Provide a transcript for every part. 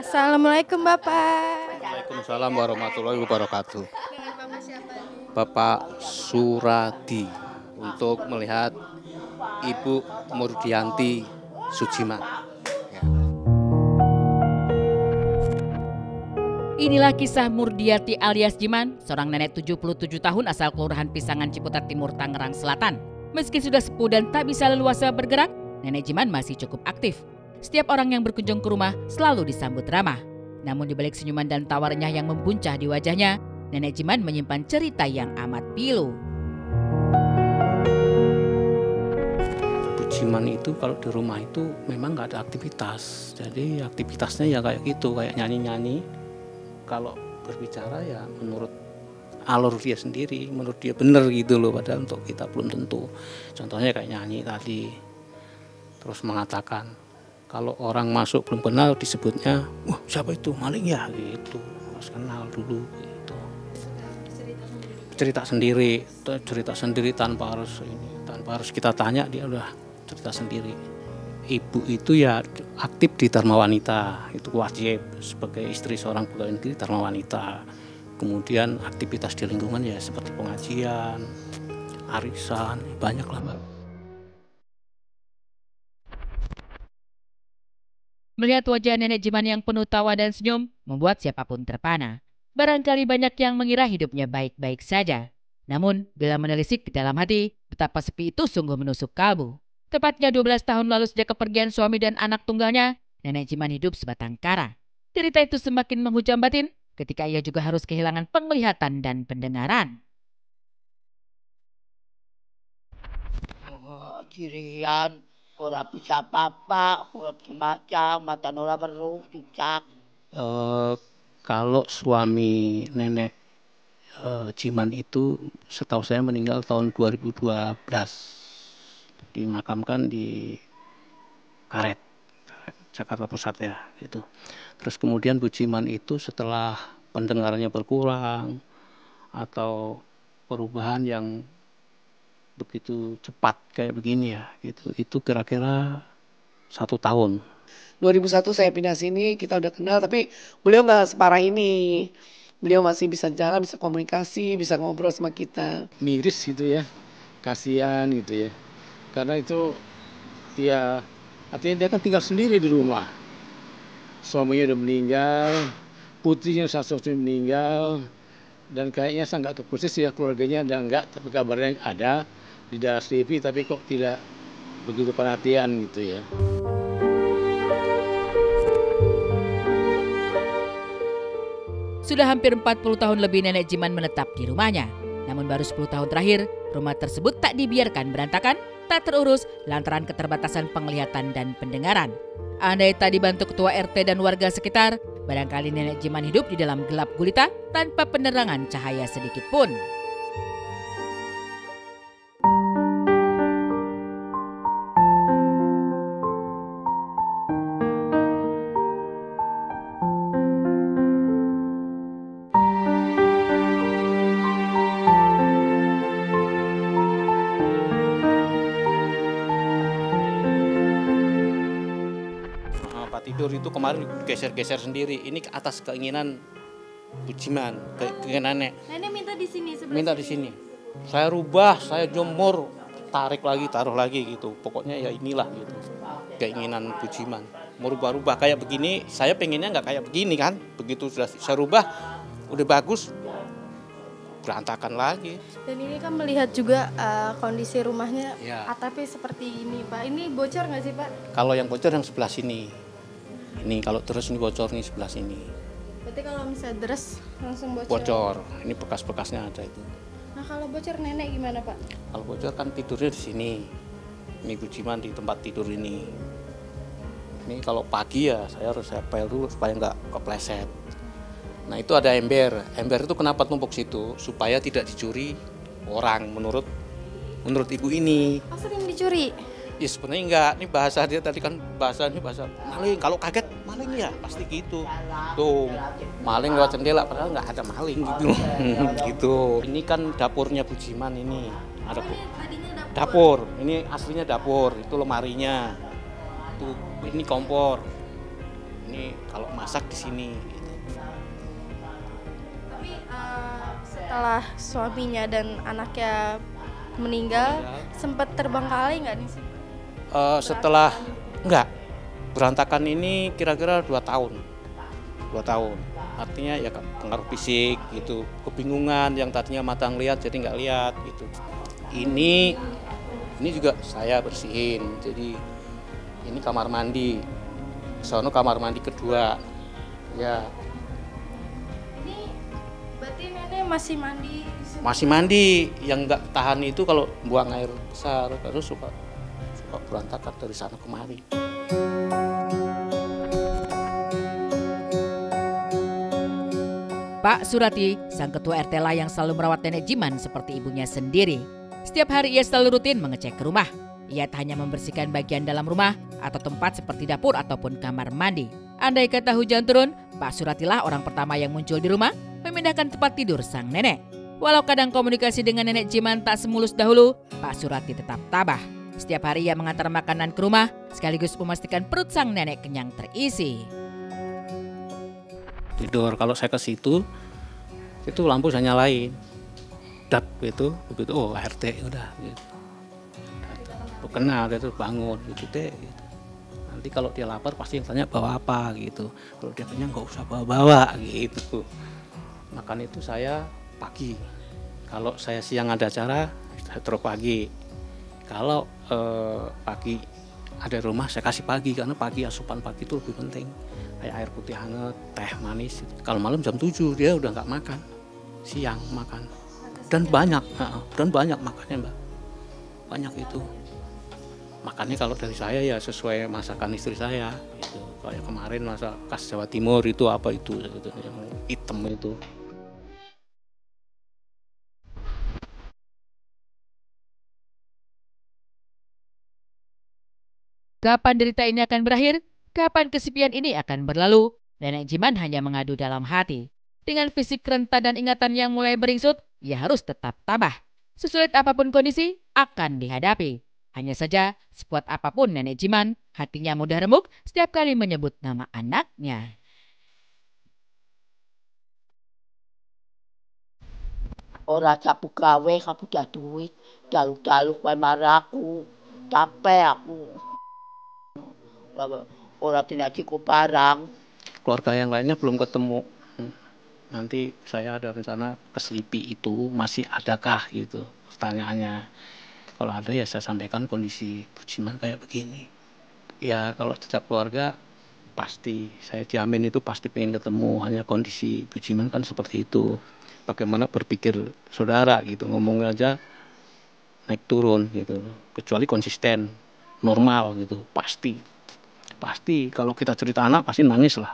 Assalamualaikum Bapak. Waalaikumsalam warahmatullahi wabarakatuh. Dengan Bapak siapa nih? Bapak Suradi untuk melihat Ibu Murdianti Sujiman. Ya. Inilah kisah Murdiati alias Jiman, seorang nenek 77 tahun asal Kelurahan Pisangan Ciputat Timur, Tangerang Selatan. Meski sudah sepuh dan tak bisa leluasa bergerak, nenek Jiman masih cukup aktif. Setiap orang yang berkunjung ke rumah selalu disambut ramah. Namun di balik senyuman dan tawarnya yang membuncah di wajahnya, nenek Jiman menyimpan cerita yang amat pilu. Bu Jiman itu kalau di rumah itu memang nggak ada aktivitas. Jadi aktivitasnya ya kayak gitu, kayak nyanyi-nyanyi. Kalau berbicara ya menurut alur dia sendiri, menurut dia benar gitu loh. Padahal untuk kita belum tentu. Contohnya kayak nyanyi tadi, terus mengatakan kalau orang masuk belum kenal disebutnya, wah siapa itu, maling ya gitu, harus kenal dulu gitu. Cerita sendiri tanpa harus kita tanya, dia udah cerita sendiri. Ibu itu ya aktif di Dharma Wanita, itu wajib sebagai istri seorang pegawai negeri Dharma Wanita. Kemudian aktivitas di lingkungan ya seperti pengajian, arisan, banyak lah Mbak. Melihat wajah nenek Jiman yang penuh tawa dan senyum, membuat siapapun terpana. Barangkali banyak yang mengira hidupnya baik-baik saja. Namun, bila menelisik ke dalam hati, betapa sepi itu sungguh menusuk kalbu. Tepatnya 12 tahun lalu sejak kepergian suami dan anak tunggalnya, nenek Jiman hidup sebatang kara. Derita itu semakin menghujam batin ketika ia juga harus kehilangan penglihatan dan pendengaran. Cirian, ora bisa apa-apa, ora bisa baca, mata ora weruh, cicak. Kalau suami nenek Jiman itu setahu saya meninggal tahun 2012, dimakamkan di Karet, Jakarta Pusat ya gitu. Terus kemudian Bu Jiman itu setelah pendengarannya berkurang atau perubahan yang begitu cepat kayak begini ya gitu, itu kira-kira 1 tahun. 2001 saya pindah sini, kita udah kenal, tapi beliau nggak separah ini. Beliau masih bisa jalan, bisa komunikasi, bisa ngobrol sama kita. Miris gitu ya, kasihan gitu ya. Karena itu ya artinya dia kan tinggal sendiri di rumah. Suaminya udah meninggal, putrinya satu-satunya meninggal, dan kayaknya saya nggak tahu persis ya keluarganya ada nggak, tapi kabarnya ada di daerah TV, tapi kok tidak begitu perhatian gitu ya. Sudah hampir 40 tahun lebih nenek Jiman menetap di rumahnya. Namun baru 10 tahun terakhir, rumah tersebut tak dibiarkan berantakan, tak terurus lantaran keterbatasan penglihatan dan pendengaran. Andai tak dibantu ketua RT dan warga sekitar, barangkali nenek Jiman hidup di dalam gelap gulita tanpa penerangan cahaya sedikit pun. Tidur itu kemarin geser-geser sendiri. Ini atas keinginan Bu Jiman, keinginan nenek. Nenek minta di sini sebelah Minta di sini. Saya rubah, saya jemur, tarik lagi, taruh lagi gitu. Pokoknya ya inilah gitu. Keinginan Bu Jiman. Mau rubah-rubah kayak begini, saya pengennya nggak kayak begini kan. Begitu sudah saya rubah, udah bagus, berantakan lagi. Dan ini kan melihat juga kondisi rumahnya, Ya. atapnya seperti ini Pak. Ini bocor nggak sih Pak? Kalau yang bocor yang sebelah sini. Ini kalau terus ini bocor nih sebelah sini. Berarti kalau misalnya deres langsung bocor. Bocor. Ini bekas-bekasnya ada itu. Nah kalau bocor nenek gimana Pak? Kalau bocor kan tidurnya di sini. Ini Bu Jiman di tempat tidur ini. Ini kalau pagi ya saya harus pel dulu supaya nggak kepleset. Nah itu ada ember. Ember itu kenapa tumpuk situ? Supaya tidak dicuri orang menurut ibu ini. Oh sering dicuri? Ya sebenarnya enggak, ini bahasa dia tadi kan bahasa maling, kalau kaget maling ya pasti gitu. Tuh, maling lewat jendela padahal nggak ada maling gitu. Gitu. Ini kan dapurnya Bu Jiman ini. Ada dapur. Ini aslinya dapur, itu lemarinya. Tuh, ini kompor. ini kalau masak di sini gitu. Tapi setelah suaminya dan anaknya meninggal, sempat terbengkalai nggak nih? Setelah enggak, berantakan ini kira-kira 2 tahun. 2 tahun. Artinya ya pengaruh fisik gitu, kebingungan, yang tadinya mata ngeliat jadi nggak lihat gitu. Ini juga saya bersihin. Jadi ini kamar mandi. Sono kamar mandi kedua. Ya. Ini berarti nenek masih mandi di sini? Masih mandi, yang nggak tahan itu kalau buang air besar terus suka berantakan dari sana kemari. Pak Surati, sang ketua RT lah yang selalu merawat nenek Jiman seperti ibunya sendiri. Setiap hari ia selalu rutin mengecek ke rumah. Ia tak hanya membersihkan bagian dalam rumah atau tempat seperti dapur ataupun kamar mandi. Andai kata hujan turun, Pak Surati lah orang pertama yang muncul di rumah memindahkan tempat tidur sang nenek. Walau kadang komunikasi dengan nenek Jiman tak semulus dahulu, Pak Surati tetap tabah. Setiap hari ia mengantar makanan ke rumah sekaligus memastikan perut sang nenek kenyang terisi. Tidur, kalau saya ke situ itu lampu saya nyalain, dap gitu, begitu oh RT udah gitu, kenal itu bangun gitu deh. Gitu. Nanti kalau dia lapar pasti yang tanya bawa apa gitu, kalau dia kenyang nggak usah bawa gitu. Makan itu saya pagi, kalau saya siang ada acara saya taruh pagi, kalau pagi ada rumah saya kasih pagi karena pagi asupan pagi itu lebih penting. Kayak air putih hangat, teh manis. Kalau malam jam 7 dia udah nggak makan, siang makan. Dan banyak makannya Mbak. Banyak itu. Makannya kalau dari saya ya sesuai masakan istri saya. Gitu. Kayak kemarin masak khas Jawa Timur itu apa itu gitu, yang hitam itu. Kapan derita ini akan berakhir? Kapan kesepian ini akan berlalu? Nenek Jiman hanya mengadu dalam hati. Dengan fisik renta dan ingatan yang mulai beringsut, ia harus tetap tabah. Sesulit apapun kondisi, akan dihadapi. Hanya saja, sekuat apapun nenek Jiman, hatinya mudah remuk setiap kali menyebut nama anaknya. Ora sapu gawe kamu dah duit, dalu-dalu kowe maraku. Capek aku. Ora tindak cukup barang. Keluarga yang lainnya belum ketemu. Nanti saya ada rencana ke Selipi itu masih adakah gitu pertanyaannya. Kalau ada ya saya sampaikan kondisi Bu Jiman kayak begini. Ya kalau setiap keluarga pasti saya jamin itu pasti pengen ketemu, hanya kondisi Bu Jiman kan seperti itu. Bagaimana berpikir saudara gitu, ngomongnya aja naik turun gitu. Kecuali konsisten, normal gitu, pasti kalau kita cerita anak pasti nangis lah.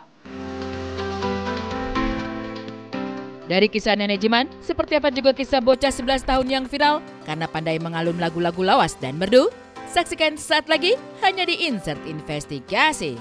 Dari kisah nenek Jiman, seperti apa juga kisah bocah 11 tahun yang viral karena pandai mengalun lagu-lagu lawas dan merdu? Saksikan sesaat lagi hanya di Insert Investigasi.